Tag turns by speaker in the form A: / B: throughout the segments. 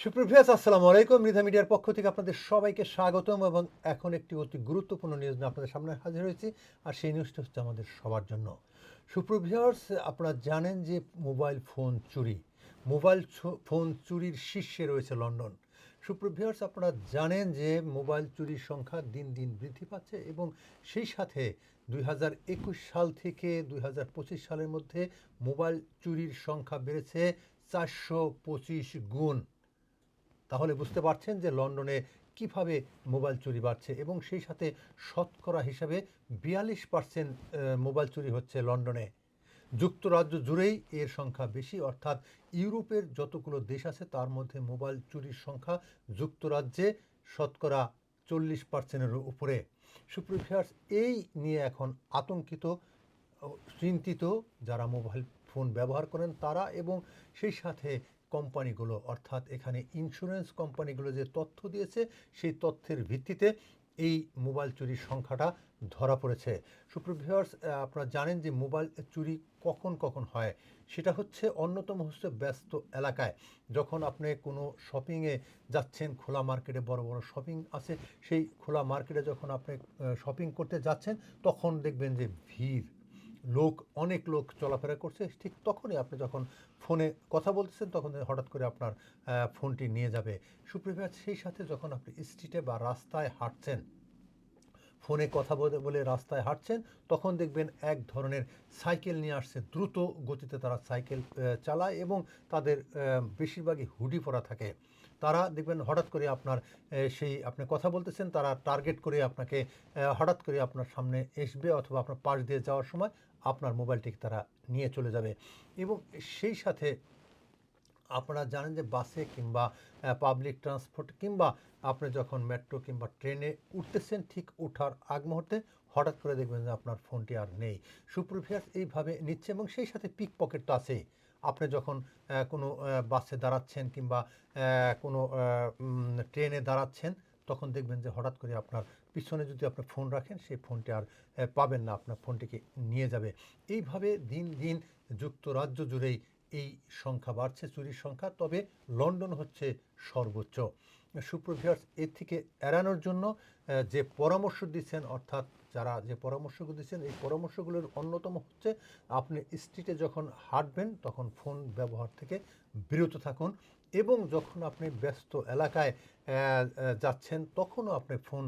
A: সুপ্রভিয়াস আসসালামু আলাইকুম। মৃধা মিডিয়ার পক্ষ থেকে আপনাদের সবাইকে স্বাগতম এবং এখন একটি অতি গুরুত্বপূর্ণ নিউজ নিয়ে আপনাদের সামনে হাজির হয়েছি। আর সেই নিউজটা হচ্ছে আমাদের সবার জন্য। সুপ্রভিয়ার্স, আপনারা জানেন যে মোবাইল ফোন চুরির শীর্ষে রয়েছে লন্ডন। সুপ্রভিয়ার্স, আপনারা জানেন যে মোবাইল চুরির সংখ্যা দিন দিন বৃদ্ধি পাচ্ছে এবং সেই সাথে 2021 সাল থেকে 2025 সালের মধ্যে মোবাইল চুরির সংখ্যা বেড়েছে 425 গুণ। তাহলে বুঝতে পারছেন যে লন্ডনে কিভাবে মোবাইল চুরি বাড়ছে এবং সেই সাথে শতকরা হিসাবে 42% মোবাইল চুরি হচ্ছে লন্ডনে। যুক্তরাজ্য জুড়েই এর সংখ্যা বেশি, অর্থাৎ ইউরোপের যতগুলো দেশ আছে তার মধ্যে মোবাইল চুরির সংখ্যা যুক্তরাজ্যে শতকরা 40%-এর উপরে। সুপ্রিভিয়ার্স, এই নিয়ে এখন আতঙ্কিত, চিন্তিত যারা মোবাইল ফোন ব্যবহার করেন তারা, এবং সেই সাথে কোম্পানিগুলো, অর্থাৎ এখানে ইন্স্যুরেন্স কোম্পানিগুলো যে তথ্য দিয়েছে সেই তথ্যের ভিত্তিতে এই মোবাইল চুরির সংখ্যাটা ধরা পড়েছে। সুপ্রিভিয়ার্স, আপনারা জানেন যে মোবাইল চুরি কখন কখন হয়, সেটা হচ্ছে অন্যতম হচ্ছে ব্যস্ত এলাকায়। যখন আপনি কোনো শপিংয়ে যাচ্ছেন, খোলা মার্কেটে বড় বড় শপিং আছে, সেই খোলা মার্কেটে যখন আপনি শপিং করতে যাচ্ছেন তখন দেখবেন যে ভিড়, অনেক লোক চলাফেরা করছে। ঠিক তখনই আপনি যখন ফোনে কথা বলতেছেন তখন হঠাৎ করে আপনার ফোনটি নিয়ে যাবে। সুপ্রিভিয়াস, সেই সাথে যখন আপনি স্ট্রিটে বা রাস্তায় হাঁটছেন, ফোনে কথা বলে বলে রাস্তায় হাঁটছেন, তখন দেখবেন এক ধরনের সাইকেল নিয়ে আসছে, দ্রুত গতিতে তারা সাইকেল চালায় এবং তাদের বেশিরভাগই হুডি পরা থাকে। তারা দেখবেন হঠাৎ করে আপনার সেই আপনি কথা বলতেছেন, তারা টার্গেট করে আপনাকে হঠাৎ করে আপনার সামনে আসবে অথবা আপনার পাশ দিয়ে যাওয়ার সময় আপনার মোবাইলটিকে তারা নিয়ে চলে যাবে। এবং সেই সাথে আপনারা জানেন যে বাসে কিংবা পাবলিক ট্রান্সপোর্ট কিংবা আপনি যখন মেট্রো কিংবা ট্রেনে উঠতেছেন, ঠিক ওঠার আগ মুহূর্তে হঠাৎ করে দেখবেন যে আপনার ফোনটি আর নেই। সুপ্রিভিয়াস, এইভাবে নিচ্ছে এবং সেই সাথে পিক পকেট তো আছেই। আপনি যখন কোনো বাসে দাঁড়াচ্ছেন কিংবা কোনো ট্রেনে দাঁড়াচ্ছেন, তখন দেখবেন যে হঠাৎ করে আপনার পিছনে যদি আপনি ফোন রাখেন সেই ফোনটি আর পাবেন না, আপনার ফোনটিকে নিয়ে যাবে। এইভাবে দিন দিন যুক্তরাজ্য জুড়েই এই সংখ্যা বাড়ছে, চুরির সংখ্যা। তবে লন্ডন হচ্ছে সর্বোচ্চ। সুপ্রভিয়ার্স, এর থেকে এড়ানোর জন্য যে পরামর্শ দিচ্ছেন, অর্থাৎ যারা যে পরামর্শগুলো দিচ্ছেন, এই পরামর্শগুলোর অন্যতম হচ্ছে আপনি স্ট্রিটে যখন হাঁটবেন তখন ফোন ব্যবহার থেকে বিরত থাকুন এবং যখন আপনি ব্যস্ত এলাকায় যাচ্ছেন তখনও আপনি ফোন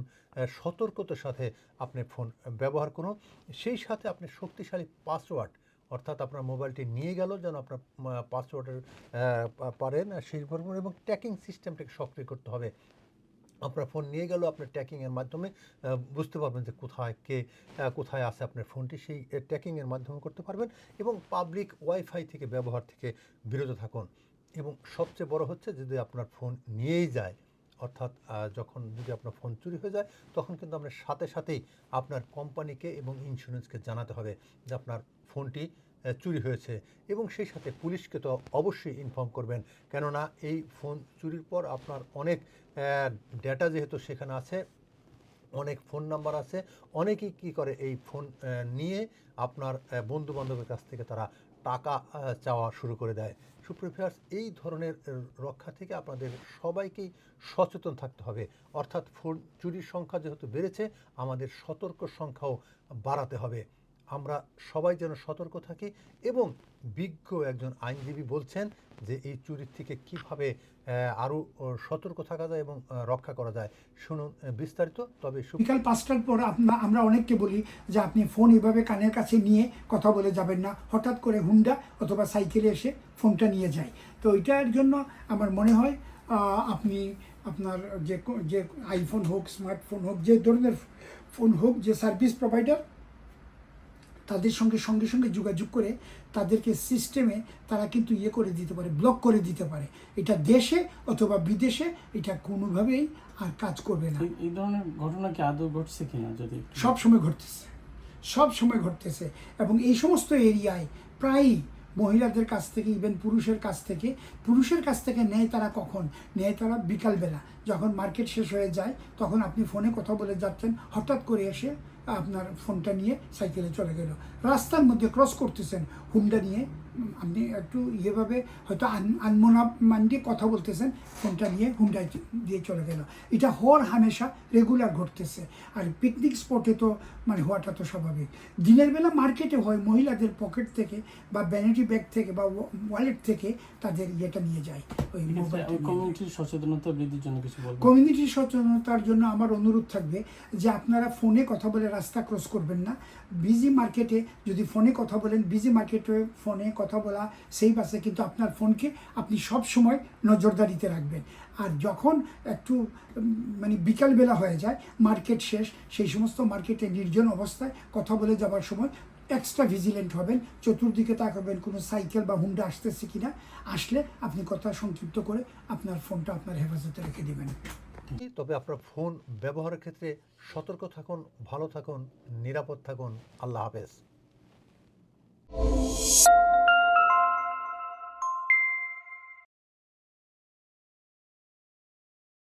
A: সতর্কতার সাথে আপনি ফোন ব্যবহার করুন। সেই সাথে আপনি শক্তিশালী পাসওয়ার্ড, অর্থাৎ আপনার মোবাইলটি নিয়ে গেল যেন আপনার পাসওয়ার্ডের পারেন সেই করবেন এবং ট্র্যাকিং সিস্টেমটাকে সক্রিয় করতে হবে। আপনার ফোন নিয়ে গেল, আপনার ট্র্যাকিংয়ের মাধ্যমে বুঝতে পারবেন যে কোথায় কে কোথায় আছে আপনার ফোনটি, সেই ট্র্যাকিংয়ের মাধ্যমে করতে পারবেন। এবং পাবলিক ওয়াইফাই থেকে ব্যবহার থেকে বিরত থাকুন। এবং সবচেয়ে বড় হচ্ছে, যদি আপনার ফোন নিয়েই যায়, অর্থাৎ যখন যদি আপনার ফোন চুরি হয়ে যায় তখন কিন্তু আপনার সাথে সাথেই আপনার কোম্পানিকে এবং ইন্স্যুরেন্সকে জানাতে হবে যে আপনার ফোনটি চুরি হয়েছে, এবং সেই সাথে পুলিশকে তো অবশ্যই ইনফর্ম করবেন। কেননা এই ফোন চুরির পর আপনার অনেক ডেটা যেহেতু সেখানে আছে, অনেক ফোন নাম্বার আছে, অনেকেই কী করে এই ফোন নিয়ে আপনার বন্ধুবান্ধবের কাছ থেকে তারা টাকা চাওয়া শুরু করে দেয়। সুপ্রিভিয়ার্স, এই ধরনের রক্ষা থেকে আপনাদের সবাইকেই সচেতন থাকতে হবে। অর্থাৎ ফোন চুরির সংখ্যা যেহেতু বেড়েছে, আমাদের সতর্ক সংখ্যাও বাড়াতে হবে। আমরা সবাই যেন সতর্ক থাকি। এবং বিজ্ঞ একজন আইনজীবী বলছেন যে এই চুরির থেকে কীভাবে আরও সতর্ক থাকা যায় এবং রক্ষা করা যায়। শুনুন বিস্তারিত। তবে
B: বিকাল 5টার পর আমরা অনেককে বলি যে আপনি ফোন এভাবে কানের কাছে নিয়ে কথা বলে যাবেন না, হঠাৎ করে হুন্ডা অথবা সাইকেলে এসে ফোনটা নিয়ে যায়। তো এটার জন্য আমার মনে হয় আপনি আপনার যে আইফোন হোক, স্মার্টফোন হোক, যে ধরনের ফোন হোক, যে সার্ভিস প্রোভাইডার, তাদের সঙ্গে সঙ্গে সঙ্গে যোগাযোগ করে তাদেরকে সিস্টেমে তারা কিন্তু করে দিতে পারে, ব্লক করে দিতে পারে। এটা দেশে অথবা বিদেশে এটা কোনোভাবেই আর কাজ করবে না।
C: এই ধরনের ঘটনা কি আদৌ ঘটছে কিনা? যদি
B: সব সময় ঘটতেছে এবং এই সমস্ত এরিয়ায় প্রায়ই মহিলাদের কাছ থেকে, ইভেন পুরুষের কাছ থেকে নেয় তারা কখন নেয়? তারা বিকালবেলা যখন মার্কেট শেষ হয়ে যায় তখন আপনি ফোনে কথা বলে যাচ্ছেন, হঠাৎ করে এসে আপনার ফোনটা নিয়ে সাইকেলে চলে গেল। রাস্তার মধ্যে ক্রস করতেছেন, হুন্ডা নিয়ে আপনি একটু ইয়েভাবে হয়তো আনমনা মাইন্ডে কথা বলতেছেন, ফোনটা নিয়ে হুন্ডায় দিয়ে চলে গেল। এটা হওয়ার হামেশা রেগুলার ঘটতেছে। আর পিকনিক স্পটে তো মানে হওয়াটা তো স্বাভাবিক। দিনের বেলা মার্কেটে হয়, মহিলাদের পকেট থেকে বা ভ্যানিটি ব্যাগ থেকে বা ওয়ালেট থেকে তাদের ইয়েটা নিয়ে যায়, ওই মোবাইলটা নিয়ে যায়।
C: কমিউনিটির সচেতনতা বৃদ্ধির জন্য কিছু বলবো?
B: কমিউনিটি সচেতনতার জন্য আমার অনুরোধ থাকবে যে আপনারা ফোনে কথা বলে রাস্তা ক্রস করবেন না। বিজি মার্কেটে যদি ফোনে কথা বলেন, বিজি মার্কেটে ফোনে কথা বলা সেই বাসে, কিন্তু আপনার ফোনকে আপনি সব সময় নজরদারিতে রাখবেন। আর যখন একটু মানে বিকালবেলা হয়ে যায়, মার্কেট শেষ, সেই সমস্ত মার্কেটে নির্জন অবস্থায় কথা বলে যাওয়ার সময় এক্সট্রা ভিজিলেন্ট হবেন, চতুর্দিকে তাকাবেন কোনো সাইকেল বা হুন্ডা আসতেছে কিনা। আসলে আপনি কথা সংক্ষিপ্ত করে আপনার ফোনটা আপনার হেফাজতে রেখে দেবেন।
A: তবে আপনার ফোন ব্যবহারের ক্ষেত্রে সতর্ক থাকুন, ভালো থাকুন, নিরাপদ থাকুন। আল্লাহ হাফেজ।